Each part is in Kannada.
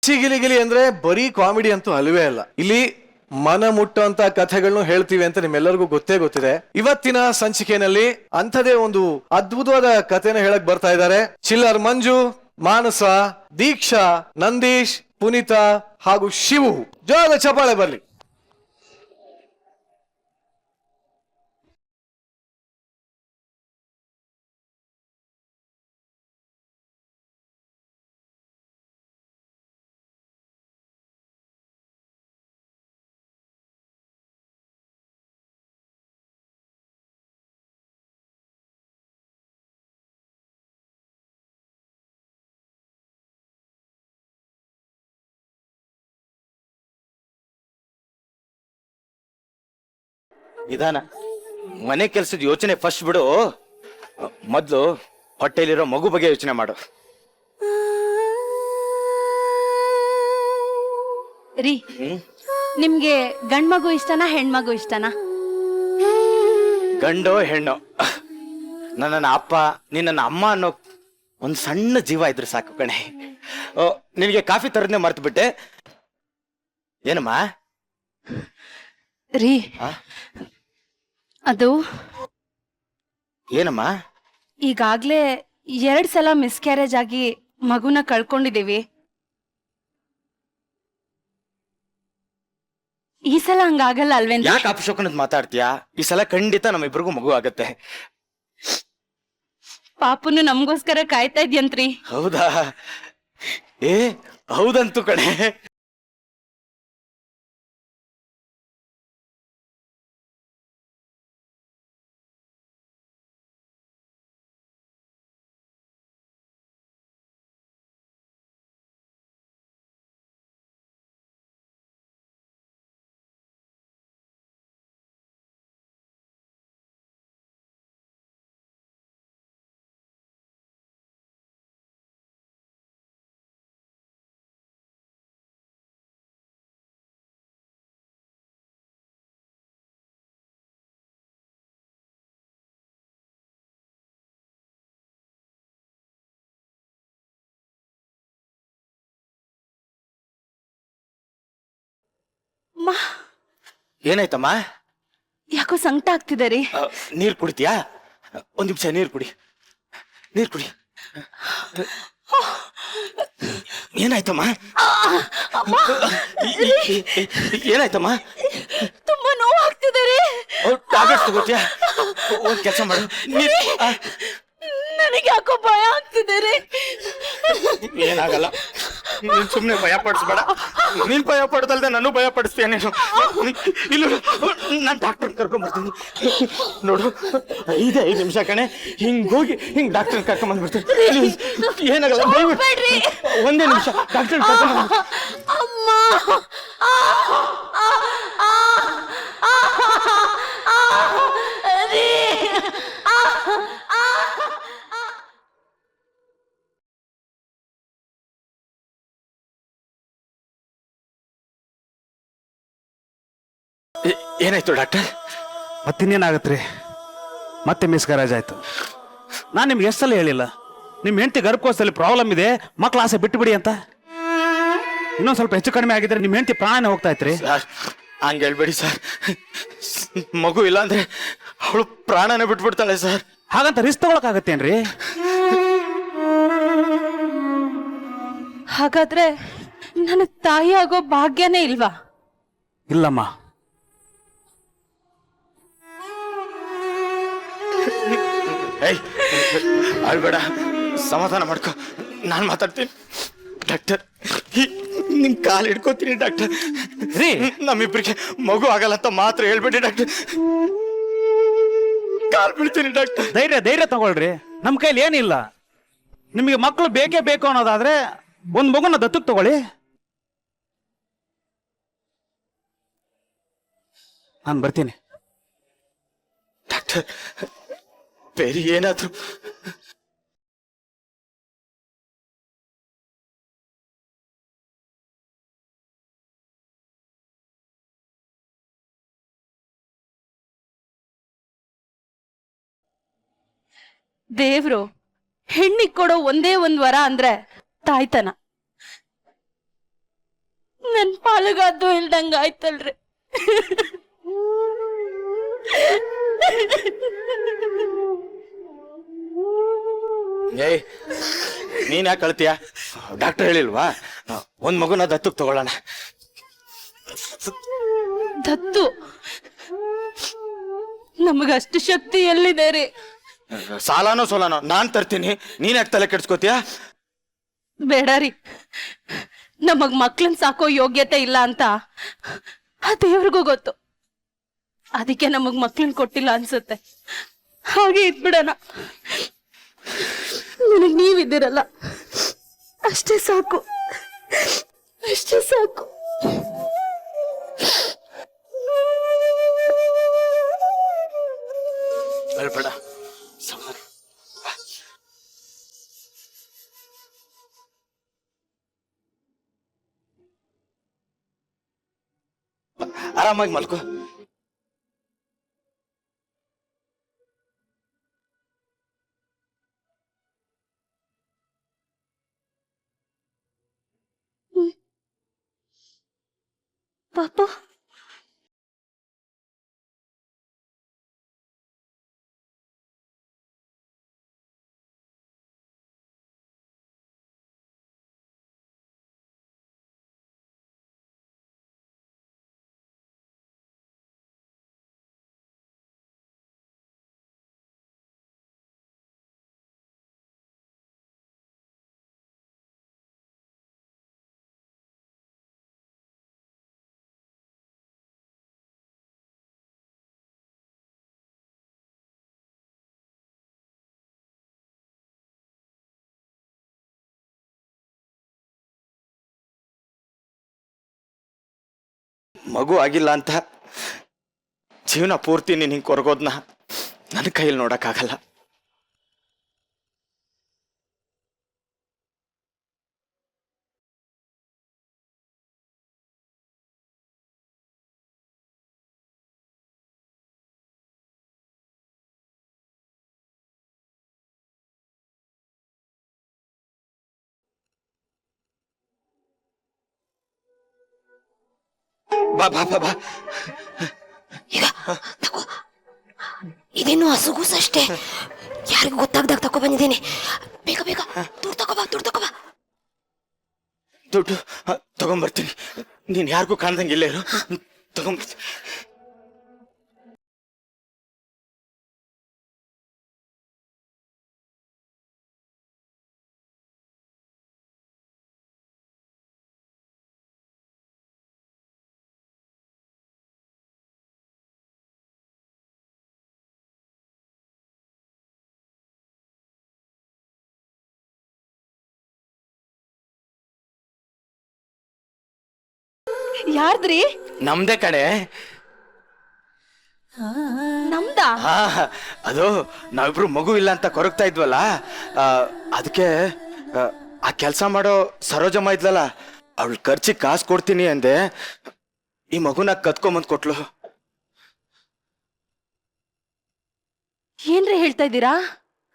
ಚಿಗಿಲಿಗಿಲಿ ಅಂದ್ರೆ ಬರೀ ಕಾಮಿಡಿ ಅಂತೂ ಅಲ್ವೇ ಅಲ್ಲ. ಇಲ್ಲಿ ಮನ ಮುಟ್ಟುವಂತ ಕಥೆಗಳನ್ನು ಹೇಳ್ತೀವಿ ಅಂತ ನಿಮ್ಮೆಲ್ಲರಿಗೂ ಗೊತ್ತಿದೆ. ಇವತ್ತಿನ ಸಂಚಿಕೆಯಲ್ಲಿ ಅಂಥದೇ ಒಂದು ಅದ್ಭುತವಾದ ಕಥೆನ ಹೇಳಕ್ ಬರ್ತಾ ಇದ್ದಾರೆ ಚಿಲ್ಲರ್ ಮಂಜು, ಮಾನಸ, ದೀಕ್ಷಾ, ನಂದೀಶ್, ಪುನೀತಾ ಹಾಗೂ ಶಿವು. ಜೋರಾದ ಚಪ್ಪಾಳೆ ಬರ್ಲಿ. ನಿಧಾನ. ಮನೆ ಕೆಲ್ಸದ ಯೋಚನೆ ಫಸ್ಟ್ ಬಿಡು, ಮೊದ್ಲು ಹೊಟ್ಟೆಲಿರೋ ಮಗು ಬಗ್ಗೆ ಯೋಚನೆ ಮಾಡು. ರೀ, ನಿಮ್ಗೆ ಗಂಡ್ ಮಗು ಇಷ್ಟನಾ ಹೆಣ್ಮಗು ಇಷ್ಟನಾ? ಗಂಡೋ ಹೆಣ್ಣೋ, ನನ್ನ ಅಪ್ಪ ನಿನ್ನ ಅಮ್ಮ ಅನ್ನೋ ಒಂದ್ ಸಣ್ಣ ಜೀವ ಇದ್ರೆ ಸಾಕು ಕಣೆ. ನಿನಗೆ ಕಾಫಿ ತರದ್ನೇ ಮರ್ತು ಬಿಟ್ಟೆ. ಏನಮ್ಮ? ರೀ, ಅದು ಏನಮ್ಮ? ಈಗಾಗ್ಲೇ 2 ಸಲ ಮಿಸ್ಕ್ಯಾರೇಜ್ ಆಗಿ ಮಗುನ ಕಳ್ಕೊಂಡಿದೀವಿ. ಈ ಸಲ ಹಂಗಾಗಲ್ಲ ಅಲ್ವೇನ್ರಿ? ಯಾಕೆ ಅಪಶಕುನದ್ ಮಾತಾಡ್ತೀಯಾ? ಈ ಸಲ ಖಂಡಿತ ನಮ್ಮಿಬ್ರಿಗೂ ಮಗು ಆಗತ್ತೆ. ಪಾಪುನು ನಮ್ಗೋಸ್ಕರ ಕಾಯ್ತಾ ಇದ್ಯಂತ್ರಿ. ಹೌದಾ? ಹೌದಂತು ಕಣೆ. ಏನಾಯ್ತಮ್ಮ? ಯಾಕೋ ಸಂಕಟ ಆಗ್ತಿದೆ ರೀ. ನೀರ್ ಕುಡಿತೀಯಾ? ಒಂದ್ ನಿಮಿಷ ನೀರ್ ಕುಡಿ. ಏನಾಯ್ತಮ್ಮ? ಏನಾಯ್ತಮ್ಮ? ತುಂಬಾ ನೋವು ಆಗ್ತಿದೆ ರೀ. ಟ್ಯಾಬ್ಲೆಟ್ಸ್ ತಗೋತೀಯಾ? ಒಂದ್ ಕೆಲಸ ಮಾಡು, ನನಗೆ ಯಾಕೋ ಭಯ ಆಗ್ತಿದೆ ರೀ. ಏನಾಗಲ್ಲ, ನೀನ್ ಸುಮ್ನೆ ಭಯ ಪಡಿಸ್ಬೇಡ. ನೀನ್ ಭಯ ಪಡ್ದಲ್ದೆ ನಾನು ಭಯ ಪಡಿಸ್ತೀಯ ನೀನು. ಇಲ್ಲ, ನಾನ್ ಡಾಕ್ಟರ್ ಕರ್ಕೊಂಡ್ ಬರ್ತೀನಿ ನೋಡು. 5 ನಿಮಿಷ ಕಣೆ, ಹಿಂಗ್ ಹೋಗಿ ಹಿಂಗ್ ಡಾಕ್ಟರ್ ಕರ್ಕೊಂಡ್ ಬಂದ್ಬಿಡ್ತೀನಿ. ಏನಾಗಲ್ಲ, ಒಂದೇ ನಿಮಿಷ ಡಾಕ್ಟರ್ ಕರ್ಕೊಂಡ್ ಬಂದ. ಅಮ್ಮ, ಏನಾಯ್ತು ಡಾಕ್ಟರ್? ಮತ್ತಿನ್ನೇನಾಗತ್ರಿ? ಮತ್ತೆ ಮಿಸ್ಕ್ಯಾರೇಜ್ ಆಯ್ತು. ನಾನು ನಿಮ್ಗೆ ಎಷ್ಟು ಸಲ ಹೇಳಿಲ್ಲ, ನಿಮ್ಮ ಹೆಂಡತಿ ಗರ್ಭಕೋಶದಲ್ಲಿ ಪ್ರಾಬ್ಲಮ್ ಇದೆ, ಮಕ್ಕಳ ಆಸೆ ಬಿಟ್ಟು ಬಿಡಿ ಅಂತ. ಇನ್ನೊಂದು ಸ್ವಲ್ಪ ಹೆಚ್ಚು ಕಡಿಮೆ ಆಗಿದ್ರೆ ನಿಮ್ಮ ಹೆಂಡತಿ ಪ್ರಾಣ ಹೋಗ್ತಾ ಇತ್ರಿ. ಹಂಗೆ ಹೇಳ್ಬೇಡಿ ಸರ್, ಮಗು ಇಲ್ಲ ಅಂದ್ರೆ ಅವಳು ಪ್ರಾಣನೇ ಬಿಟ್ಬಿಡ್ತಾಳೆ ಸರ್. ಹಾಗಂತ ರಿಸ್ಕ್ ತಗೊಳಕಾಗತ್ತೇನ್ರಿ? ಹಾಗಾದ್ರೆ ನನ್ನ ತಾಯಿ ಆಗೋ ಭಾಗ್ಯನೇ ಇಲ್ವಾ? ಇಲ್ಲಮ್ಮ. ಅಳ್ಬೇಡ, ಸಮಾಧಾನ ಮಾಡ್ಕೊ, ನಾನ್ ಮಾತಾಡ್ತೀನಿ. ಡಾಕ್ಟರ್, ನಿಮ್ ಕಾಲು ಹಿಡ್ಕೋತೀನಿ ಡಾಕ್ಟರ್. ರೀ, ನಮ್ಮಿಬ್ರಿಗೆ ಮಗು ಆಗಲ್ಲ ಅಂತ ಮಾತ್ರ ಹೇಳ್ಬೇಡಿ ಡಾಕ್ಟರ್. ಕಾಲ್ ಬೀಳ್ತೀನಿ ಡಾಕ್ಟರ್. ಧೈರ್ಯ ತಗೊಳ್ರಿ, ನಮ್ ಕೈಲಿ ಏನಿಲ್ಲ. ನಿಮಗೆ ಮಕ್ಕಳು ಬೇಕೇ ಬೇಕು ಅನ್ನೋದಾದ್ರೆ ಒಂದ್ ಮಗುನ ದತ್ತಕ್ಕೆ ತಗೊಳ್ಳಿ. ನಾನು ಬರ್ತೀನಿ ಡಾಕ್ಟರ್. ಬೇರೆ ಏನಾದ್ರು ದೇವ್ರು ಹೆಣ್ಣಿಗೆ ಕೊಡೋ ಒಂದೇ ಒಂದ್ ವರ ಅಂದ್ರೆ ತಾಯ್ತನ. ನನ್ ಪಾಲುಗಾದ್ದು ಇಲ್ದಂಗ ಆಯ್ತಲ್ರಿ. ಏಯ್ ನೀನ್ ಯಾಕೆ ಅಳ್ತೀಯ? ಡಾಕ್ಟರ್ ಹೇಳಿಲ್ವಾ ಒಂದ್ ಮಗುನ ದತ್ತಕ್ ತಗೊಳ್ಳೋಣ? ದತ್ತು ನಮಗಷ್ಟು ಶಕ್ತಿ ಎಲ್ಲಿದೆ ರೀ? ಸಾಲಾನೋ ಸೋಲಾನೋ ನಾನ್ ತರ್ತೀನಿ, ನೀನ್ ಯಾಕೆ ತಲೆ ಕೆಡ್ಸ್ಕೋತೀಯ? ಬೇಡ ರೀ, ನಮಗ್ ಮಕ್ಳನ್ ಸಾಕೋ ಯೋಗ್ಯತೆ ಇಲ್ಲ ಅಂತ ಆ ದೇವ್ರಿಗೂ ಗೊತ್ತು. ಅದಕ್ಕೆ ನಮಗ್ ಮಕ್ಳನ್ ಕೊಟ್ಟಿಲ್ಲ ಅನ್ಸುತ್ತೆ. ಹಾಗೆ ಇದ್ಬಿಡೋಣ. ನನಗ್ ನೀವಿದ್ದೀರಲ್ಲ, ಅಷ್ಟೇ ಸಾಕು, ಅಷ್ಟೇ ಸಾಕು. ಅಳ್ಬೇಡ, ಆರಾಮಾಗಿ ಮಲ್ಕೋ. ಪಾಪ ಮಗು ಆಗಿಲ್ಲ ಅಂತ ಜೀವನ ಪೂರ್ತಿ ನೀನ್ ಹಿಂಗ್ ಕೊರಗೋದ್ನ ನನ್ನ ಕೈಯಲ್ಲಿ ನೋಡಕ್ಕಾಗಲ್ಲ. ಬಾ ಬಾ ಬಾ ಬಾ. ಈಗ ತಗೋ, ಇದೇನು ಹಸುಗೂಸು ಅಷ್ಟೇ, ಯಾರಿಗೂ ಗೊತ್ತಾಗ್ದಾಗ ತಗೋ ಬಂದಿದ್ದೀನಿ. ಬೇಗ ಬೇಗ ದುಡ್ಡು ತಗೋಬಾ, ದುಡ್ಡು ತಗೋಬಾ. ದುಡ್ಡು ತಗೊಂಬರ್ತೀನಿ, ನೀನ್ ಯಾರಿಗೂ ಕಾಣ್ದಂಗೆ ಇಲ್ಲೇ ಇರು. ತಗೊಂಬರ್ತೀನಿ. ಯಾರ್ದ್ರಿ? ನಮ್ದೇ ಕಡೆ. ನಮ್ದಾ? ಹಾ, ಅದು ನಾವಿಬ್ರು ಮಗು ಇಲ್ಲ ಅಂತ ಕೊರಗ್ತಾ ಇದ್ವಲ್ಲ, ಅದಕ್ಕೆ ಆ ಕೆಲಸ ಮಾಡೋ ಸರೋಜಮ್ಮ ಇದ್ಲಲ್ಲ, ಅವಳು ಖರ್ಚಿಗೆ ಕಾಸು ಕೊಡ್ತೀನಿ ಅಂದೆ, ಈ ಮಗುನ ಕತ್ಕೊಂಬಂದ್ ಕೊಟ್ಲು. ಏನ್ರಿ ಹೇಳ್ತಾ ಇದ್ದೀರಾ?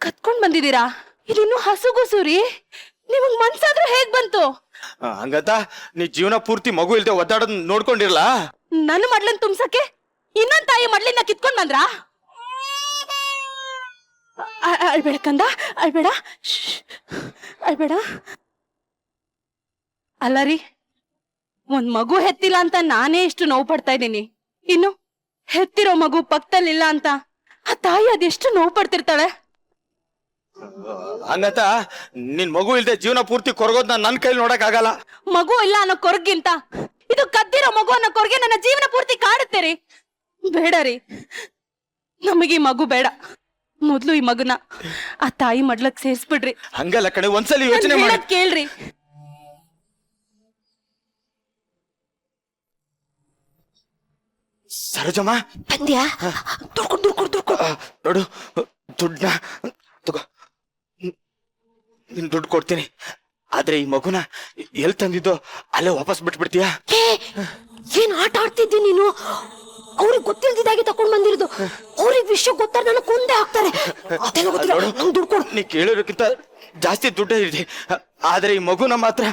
ಕತ್ಕೊಂಡ್ ಬಂದಿದ್ದೀರಾ? ಇದಿನ್ನು ಹಸುಗೂಸು ರೀ, ನಿಮಗ್ ಮನ್ಸಾದ್ರೂ ಹೇಗ್ ಬಂತು? ಹಂಗಂತ ನೀ ಜೀವನ ಪೂರ್ತಿ ಮಗು ಇಲ್ದೆ ಒದ್ದಾಡೋದ್ ನೋಡ್ಕೊಂಡಿರ್ಲಾ? ನನ್ನ ಮಡ್ಲನ್ ತುಂಬ್ಸಕ್ಕೆ ಇನ್ನೊಂದ್ ತಾಯಿ ಮಡ್ಲಿನ ಕಿತ್ಕೊಂಡ್ ಬಂದ್ರ? ಅಳ್ಬೇಡ ಕಂದ, ಅಳ್ಬೇಡ, ಅಳ್ಬೇಡ. ಅಲ್ಲ ರೀ, ಒಂದ್ ಮಗು ಹೆತ್ತಿಲ್ಲ ಅಂತ ನಾನೇ ಇಷ್ಟು ನೋವು ಪಡ್ತಾ ಇದ್ದೀನಿ, ಇನ್ನು ಹೆತ್ತಿರೋ ಮಗು ಪಕ್ಕದಲ್ಲಿಲ್ಲ ಅಂತ ಆ ತಾಯಿ ಅದೆಷ್ಟು ನೋವು ಪಡ್ತಿರ್ತಾಳೆ. ಹಂಗಂತ ನಿನ್ ಮಗು ಇಲ್ದೆ ಜೀವನ ಪೂರ್ತಿ ಕೊರಗೋದ್ನ ನನ್ ಕೈಲಿ ನೋಡಕ್ ಆಗಲ್ಲ. ಮಗು ಇಲ್ಲ ಅನ್ನೋ ಕೊರಗಿಂತ ಇದು ಕದ್ದಿರೋ ಮಗು ಅನ್ನೋ ಕೊರಗೆ ನನ್ನ ಜೀವನ ಪೂರ್ತಿ ಕಾಡುತ್ತೆ ರೀ. ಬೇಡ ರೀ, ನಮಗೆ ಈ ಮಗು ಬೇಡ. ಮೊದ್ಲು ಈ ಮಗುನ ಆ ತಾಯಿ ಮಡ್ಲಕ್ ಸೇರ್ಸ್ಬಿಡ್ರಿ. ಹಂಗಲ್ಲ ಕಣೆ, ಒಂದ್ಸಲಿ ಯೋಚನೆ ನಾನ್ ಮಾಡಿ. ಹೇಳೋದ್ ಕೇಳ್ರಿ. ಸರೋಜಮ್ಮ, ಬಂದ್ಯಾ? ದುಡ್ಡು ಕೊಡು, ದುಡ್ಡು ಕೊಡು, ದುಡ್ಡು ಕೊಡು. ನೋಡು, ದುಡ್ಡನ್ನ ತಗೋ, ನಿನ್ ದುಡ್ಡು ಕೊಡ್ತೀನಿ. ಆದ್ರೆ ಈ ಮಗುನ ಎಲ್ ತಂದಿದ್ದೋ ಅಲ್ಲೇ ವಾಪಸ್ ಬಿಟ್ಬಿಡ್ತೀಯಾ? ಏನ್ ಆಟ ಆಡ್ತಿದ್ದಿ ನೀನು? ಅವ್ರಿಗೆ ಗೊತ್ತಿಲ್ದಿದ್ದಾಗೆ ತಕೊಂಡ್ ಬಂದಿರೋದು. ಅವ್ರಿಗೆ ವಿಷಯ ಗೊತ್ತಾರ ನನ್ನ ಕೊಂದೇ ಹಾಕ್ತಾರೆ. ಅದೆಲ್ಲ ಗೊತ್ತಿಲ್ಲ, ನಂಗೆ ದುಡ್ಡು ಕೊಡು. ನೀ ಕೇಳಿರೋಕ್ಕಿಂತ ಜಾಸ್ತಿ ದುಡ್ಡೇ ಇದೆ, ಆದ್ರೆ ಈ ಮಗುನ ಮಾತ್ರ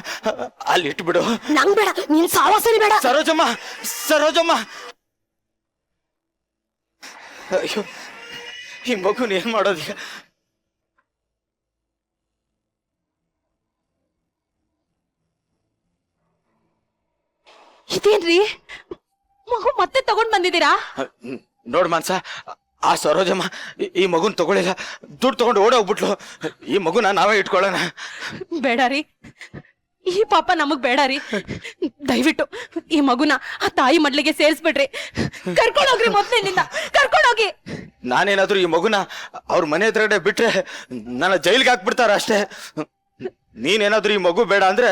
ಅಲ್ಲಿ ಇಟ್ಬಿಡು. ನಂಗ್ ಬೇಡ, ನೀನ್ ಸಾವಾಸನೆ ಬೇಡ. ಸರೋಜಮ್ಮ, ಸರೋಜಮ್ಮ, ಅಯ್ಯೋ ಈ ಮಗುನ ಏನ್ ಮಾಡೋದೀಗ? ಇದೇನ್ರಿ ಮಗು ಮತ್ತೆ ತಗೊಂಡ್ ಬಂದಿದ್ದೀರಾ? ನೋಡ್ ಮಾನ್ಸ, ಆ ಸರೋಜಮ್ಮ ಈ ಮಗುನ್ ತಗೊಳಿಲ್ಲ, ದುಡ್ಡು ತಗೊಂಡು ಓಡೋಗ್ಬಿಟ್ಲು. ಈ ಮಗುನ ನಾವೇ ಇಟ್ಕೊಳ್ಳೋಣ. ಬೇಡ ರೀ, ಈ ಪಾಪ ನಮಗ್ ಬೇಡ ರೀ. ದಯವಿಟ್ಟು ಈ ಮಗುನ ಆ ತಾಯಿ ಮಡ್ಲಿಗೆ ಸೇರಿಸ್ಬಿಡ್ರಿ. ಕರ್ಕೊಂಡೋಗ್ರಿ, ಮೊದ್ಲಿನಿಂದ ಕರ್ಕೊಂಡೋಗಿ. ನಾನೇನಾದ್ರೂ ಈ ಮಗುನ ಅವ್ರ ಮನೆ ಎದುರುಗಡೆ ಬಿಟ್ರೆ ನನ್ನ ಜೈಲ್ಗೆ ಹಾಕ್ಬಿಡ್ತಾರ ಅಷ್ಟೇ. ನೀನೇನಾದ್ರೂ ಈ ಮಗು ಬೇಡ ಅಂದ್ರೆ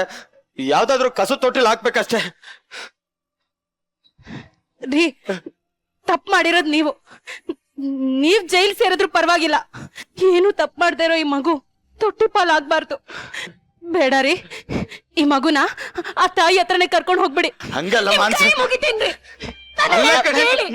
ಯಾವ್ದಾದ್ರು ಕಸದ ತೊಟ್ಟಿಲ್ ಹಾಕ್ಬೇಕಷ್ಟೇ. ರೀ, ತಪ್ಪು ಮಾಡಿರೋದ್ ನೀವ್ ಜೈಲ್ ಸೇರಿದ್ರು ಪರವಾಗಿಲ್ಲ, ಏನು ತಪ್ಪು ಮಾಡ್ದೇ ಇರೋ ಈ ಮಗು ತೊಟ್ಟಿ ಪಾಲಾಗ್ಬಾರ್ದು. ಬೇಡ ರೀ, ಈ ಮಗುನ ಆ ತಾಯಿ ಹತ್ರನೇ ಕರ್ಕೊಂಡು ಹೋಗ್ಬಿಡಿ. ಹಂಗಲ್ಲ ಮಾನ್ಸ, ಮುಗಿತೀನ್ರಿ. ಅಲ್ಲ ಕಣೆ. ಹೇಳಿ.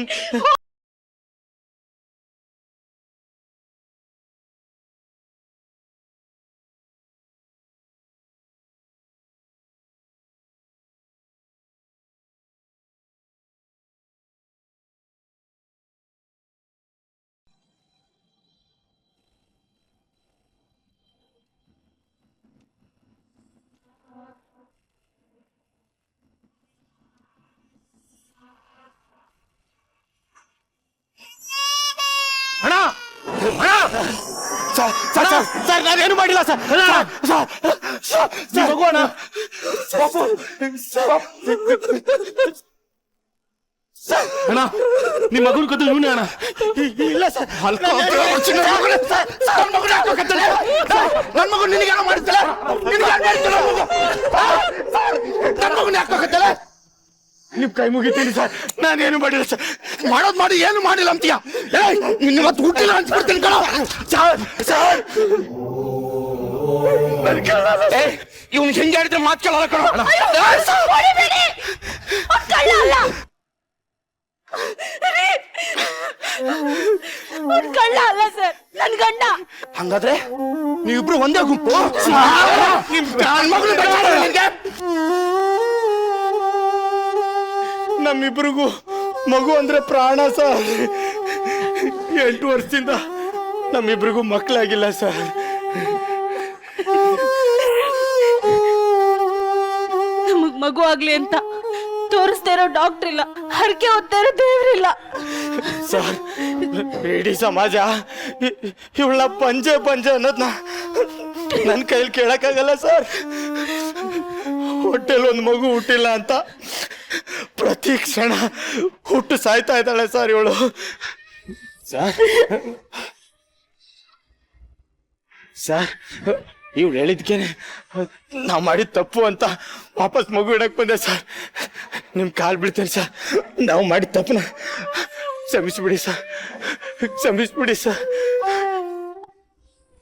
ಅಣ್ಣ, ಸರ್ ನಾವೇನು ಮಾಡಿಲ್ಲ ಸರ್. ಮಗು ಅಣ್ಣ, ಅಣ್ಣ, ನಿಮ್ ಮಗನ ಕದ್ದು ಇವನೇ ಅಣ್ಣ. ಇಲ್ಲ ಸರ್, ನನ್ ಮಗು ನಿನಗೆ ಮಾಡ್ತಲ್ಲ, ನನ್ ಮಗುನ ಹಾಕೋಕತ್ತಲ್ಲ. ನಿಮ್ ಕೈ ಮುಗಿತೀನಿ ಸರ್, ನಾನೇನು ಮಾಡಿಲ್ಲ ಸರ್. ಮಾಡೋದ್ ಮಾಡಿ ಏನು ಮಾಡಿಲ್ಲ ಅಂತೀಯ? ಇವತ್ತು ಹುಟ್ಟಿಲ್ಲ ಅನ್ಸ್ಬಿಡ್ತೀನಿ ಕಣ. ಇವ್ನು ಹೆಂಗೆ ಹೇಳಿದ್ರೆ ಮಾತು ಕೇಳಲ್ಲ ಕಣ. ಹೊಡಿಬೇಡಿ, ಅವ್ನ್ ಕಳ್ಳ ಅಲ್ಲ. ರೀ, ಅವ್ನ್ ಕಳ್ಳ ಅಲ್ಲ ಸರ್, ನನ್ ಗಂಡ. ಹಂಗಾದ್ರೆ ನೀವಿಬ್ರು ಒಂದೇ ಗುಂಪು. ನಿಮ್ ನನ್ ಮಗನ ಬೇಕಾದ್ರೆ ನಿನ್ಗೆ ನಮ್ಮಿಬ್ರಿಗೂ ಮಗು ಅಂದ್ರೆ ಪ್ರಾಣ ಸರ್. 8 ವರ್ಷದಿಂದ ನಮ್ಮಿಬ್ರಿಗೂ ಮಕ್ಕಳಾಗಿಲ್ಲ ಸರ್. ನಮಗ್ ಮಗು ಆಗ್ಲಿ ಅಂತ ತೋರಿಸ್ತಾ ಇರೋ ಡಾಕ್ಟರ್ ಇಲ್ಲ, ಹರಕೆ ಹೊತ್ತಾ ಇರೋ ದೇವ್ರಿಲ್ಲ. ಸರ್, ಇಡೀ ಸಮಾಜ ಇವಳ ಪಂಜೆ ಅನ್ನೋದ್ನ ನನ್ನ ಕೈಲಿ ಕೇಳಕ್ಕಾಗಲ್ಲ ಸರ್. ಹೊಟ್ಟೆಲ್ ಒಂದು ಮಗು ಹುಟ್ಟಿಲ್ಲ ಅಂತ ಪ್ರತಿ ಕ್ಷಣ ಹುಟ್ಟು ಸಾಯ್ತಾ ಇದ್ದಾಳೆ ಸರ್ ಇವಳು. ಸರ್ ಇವಳು ಹೇಳಿದ್ಕೇನೆ ನಾವು ಮಾಡಿದ ತಪ್ಪು ಅಂತ ವಾಪಸ್ ಮಗು ಇಡಕ್ ಬಂದೆ ಸರ್. ನಿಮ್ ಕಾಲ್ ಬಿಡ್ತೇನೆ ಸರ್, ನಾವು ಮಾಡಿದ ತಪ್ಪನ ಕ್ಷಮಿಸ್ಬಿಡಿ ಸರ್, ಕ್ಷಮಿಸ್ಬಿಡಿ ಸರ್.